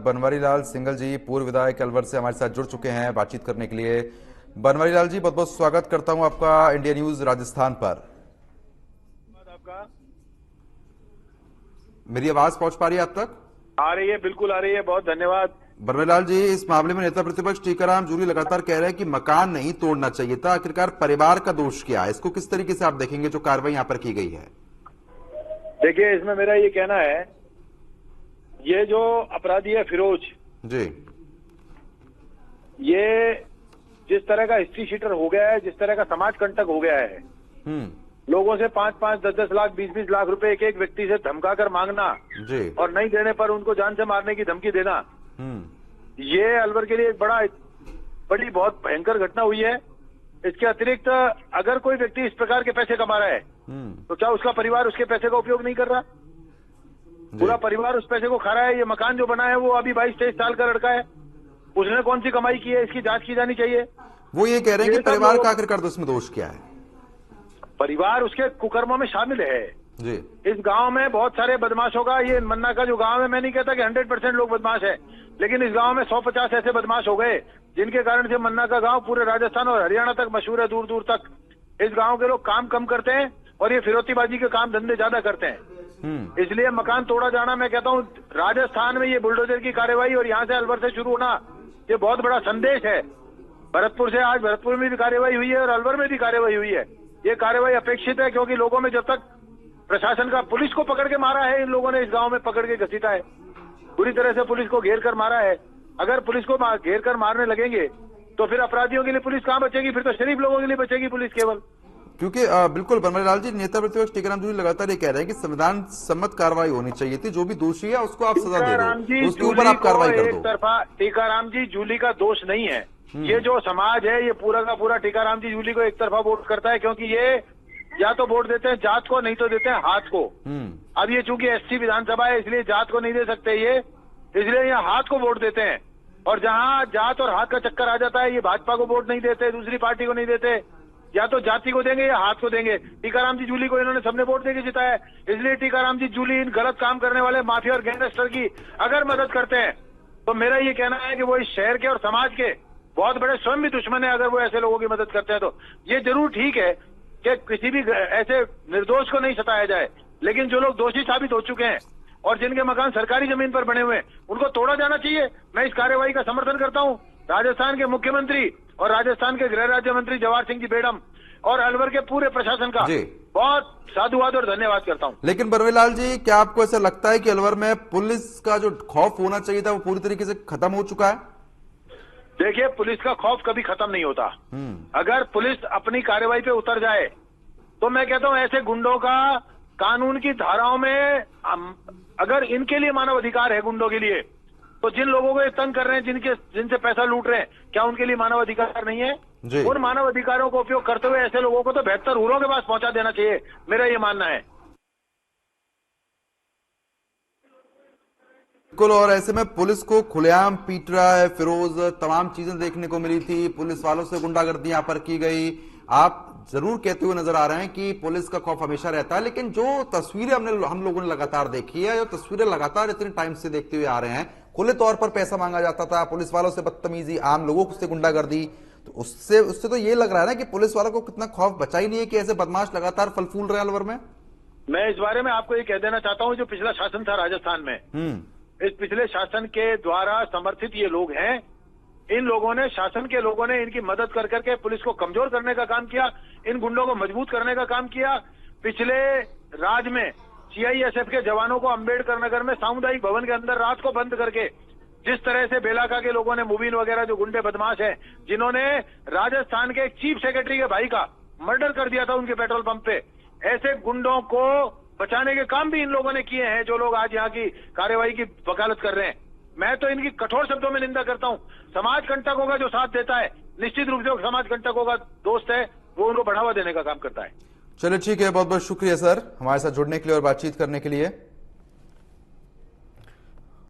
बनवारी लाल सिंघल जी, पूर्व विधायक अलवर से हमारे साथ जुड़ चुके हैं बातचीत करने के लिए। बनवारी लाल जी, बहुत बहुत स्वागत करता हूं आपका इंडिया न्यूज राजस्थान पर। आपका मेरी आवाज पहुंच पा रही है आप तक? आ रही है, बिल्कुल आ रही है, बहुत धन्यवाद। बनवारी लाल जी, इस मामले में नेता प्रतिपक्ष टीकाराम जूली लगातार कह रहे हैं कि मकान नहीं तोड़ना चाहिए था, आखिरकार परिवार का दोष क्या है? इसको किस तरीके से आप देखेंगे जो कार्रवाई यहाँ पर की गई है? देखिए, इसमें मेरा ये कहना है, ये जो अपराधी है फिरोज जी, ये जिस तरह का हिस्ट्री शीटर हो गया है, जिस तरह का समाज कंटक हो गया है, लोगों से 5-5, 10-10 लाख, 20-20 लाख रुपए एक एक व्यक्ति से धमका कर मांगना जी, और नहीं देने पर उनको जान से मारने की धमकी देना, ये अलवर के लिए एक बड़ी बहुत भयंकर घटना हुई है। इसके अतिरिक्त अगर कोई व्यक्ति इस प्रकार के पैसे कमा रहा है तो क्या उसका परिवार उसके पैसे का उपयोग नहीं कर रहा? पूरा परिवार उस पैसे को खा रहा है। ये मकान जो बना है वो अभी 22-23 साल का लड़का है, उसने कौन सी कमाई की है, इसकी जांच की जानी चाहिए। वो ये कह रहे हैं कि परिवार का आखिरकार उसमें दोष क्या है? परिवार उसके कुकर्मों में शामिल है जी। इस गांव में बहुत सारे बदमाशों का, ये मन्ना का जो गांव है, मैं नहीं कहता कि 100% लोग बदमाश है, लेकिन इस गांव में 150 ऐसे बदमाश हो गए जिनके कारण से मन्ना का गांव पूरे राजस्थान और हरियाणा तक मशहूर है, दूर दूर तक। इस गांव के लोग काम कम करते हैं और ये फिरौतीबाजी के काम धंधे ज्यादा करते हैं, इसलिए मकान तोड़ा जाना, मैं कहता हूँ राजस्थान में ये बुलडोजर की कार्रवाई और यहाँ से अलवर से शुरू होना, ये बहुत बड़ा संदेश है। भरतपुर से आज भरतपुर में भी कार्रवाई हुई है और अलवर में भी कार्रवाई हुई है। ये कार्रवाई अपेक्षित है क्योंकि लोगों में जब तक प्रशासन का, पुलिस को पकड़ के मारा है इन लोगों ने, इस गांव में पकड़ के घसीटा है, पूरी तरह से पुलिस को घेर कर मारा है। अगर पुलिस को घेर कर मारने लगेंगे तो फिर अपराधियों के लिए पुलिस कहां बचेगी? फिर तो शरीफ लोगों के लिए बचेगी पुलिस केवल। क्योंकि बिल्कुल बनवारी लाल जी, नेता प्रतिपक्ष टीकाराम जूली लगातार ये कह रहे हैं कि संविधान सम्मत कार्रवाई होनी चाहिए थी, जो भी दोषी है उसको आप सजा दे दो, उसके ऊपर आप कार्रवाई कर दो। एक तरफा टीकाराम जी जूली का दोष नहीं है, ये जो समाज है ये पूरा का पूरा टीकाराम जी जूली को एक तरफा वोट करता है, क्योंकि ये या तो वोट देते हैं जात को, नहीं तो देते हैं हाथ को। अब ये चूंकि एससी विधानसभा है इसलिए जात को नहीं दे सकते ये, इसलिए यहाँ हाथ को वोट देते हैं। और जहाँ जात और हाथ का चक्कर आ जाता है, ये भाजपा को वोट नहीं देते, दूसरी पार्टी को नहीं देते, या तो जाति को देंगे या हाथ को देंगे। टीकाराम जी जूली को इन्होंने सबने वोट देके जिताया है, इसलिए टीकाराम जी जूली इन गलत काम करने वाले माफिया और गैंगस्टर की अगर मदद करते हैं तो मेरा ये कहना है कि वो इस शहर के और समाज के बहुत बड़े स्वयं भी दुश्मन है। अगर वो ऐसे लोगों की मदद करते हैं तो ये जरूर ठीक है कि किसी भी ऐसे निर्दोष को नहीं सताया जाए, लेकिन जो लोग दोषी साबित हो चुके हैं और जिनके मकान सरकारी जमीन पर बने हुए हैं उनको तोड़ा जाना चाहिए। मैं इस कार्रवाई का समर्थन करता हूं। राजस्थान के मुख्यमंत्री और राजस्थान के गृह राज्य मंत्री जवाहर सिंह जी बेडम और अलवर के पूरे प्रशासन का बहुत साधुवाद और धन्यवाद करता हूं। लेकिन बनवारी लाल जी, क्या आपको ऐसा लगता है कि अलवर में पुलिस का जो खौफ होना चाहिए था वो पूरी तरीके से खत्म हो चुका है? देखिए, पुलिस का खौफ कभी खत्म नहीं होता। अगर पुलिस अपनी कार्रवाई पे उतर जाए तो मैं कहता हूं ऐसे गुंडों का कानून की धाराओं में, अगर इनके लिए मानव अधिकार है गुंडों के लिए, तो जिन लोगों को ये तंग कर रहे हैं, जिनसे पैसा लूट रहे हैं, क्या उनके लिए मानव अधिकार नहीं है? उन मानव अधिकारों को उपयोग करते हुए ऐसे लोगों को तो बेहतर हुरों के पास पहुंचा देना चाहिए, मेरा ये मानना है। बिल्कुल, और ऐसे में पुलिस को खुलेआम पीट रहा है फिरोज, तमाम चीजें देखने को मिली थी, पुलिस वालों से गुंडागर्दी यहाँ पर की गई। आप जरूर कहते हुए नजर आ रहे हैं कि पुलिस का खौफ हमेशा रहता है, लेकिन जो तस्वीरें हम लोगों ने लगातार देखी है, जो तस्वीरें लगातार इतने टाइम से देखते हुए आ रहे हैं, खुले तौर पर पैसा मांगा जाता था, पुलिस वालों से बदतमीजी, आम लोगों से गुंडागर्दी, तो उससे तो ये लग रहा है ना कि पुलिस वालों को कितना खौफ बचा ही नहीं है कि ऐसे बदमाश लगातार फल फूल रहे हैं अलवर में। मैं इस बारे में आपको ये कह देना चाहता हूँ, जो पिछला शासन था राजस्थान में, इस पिछले शासन के द्वारा समर्थित ये लोग हैं, इन लोगों ने, शासन के लोगों ने इनकी मदद कर करके पुलिस को कमजोर करने का काम किया, इन गुंडों को मजबूत करने का काम किया। पिछले राज में सीआईएसएफ के जवानों को अंबेडकर नगर में सामुदायिक भवन के अंदर रात को बंद करके, जिस तरह से बेलाका के लोगों ने, मुबीन वगैरह जो गुंडे बदमाश हैं, जिन्होंने राजस्थान के चीफ सेक्रेटरी के भाई का मर्डर कर दिया था उनके पेट्रोल पंप पे, ऐसे गुंडों को बचाने के काम भी इन लोगों ने किए हैं, जो लोग आज यहाँ की कार्रवाई की वकालत कर रहे हैं। मैं तो इनकी कठोर शब्दों में निंदा करता हूँ। समाज कंटकों का जो साथ देता है, निश्चित रूप से समाज कंटकों का दोस्त है, वो उनको बढ़ावा देने का काम करता है। चलिए ठीक है, बहुत बहुत शुक्रिया सर हमारे साथ जुड़ने के लिए और बातचीत करने के लिए।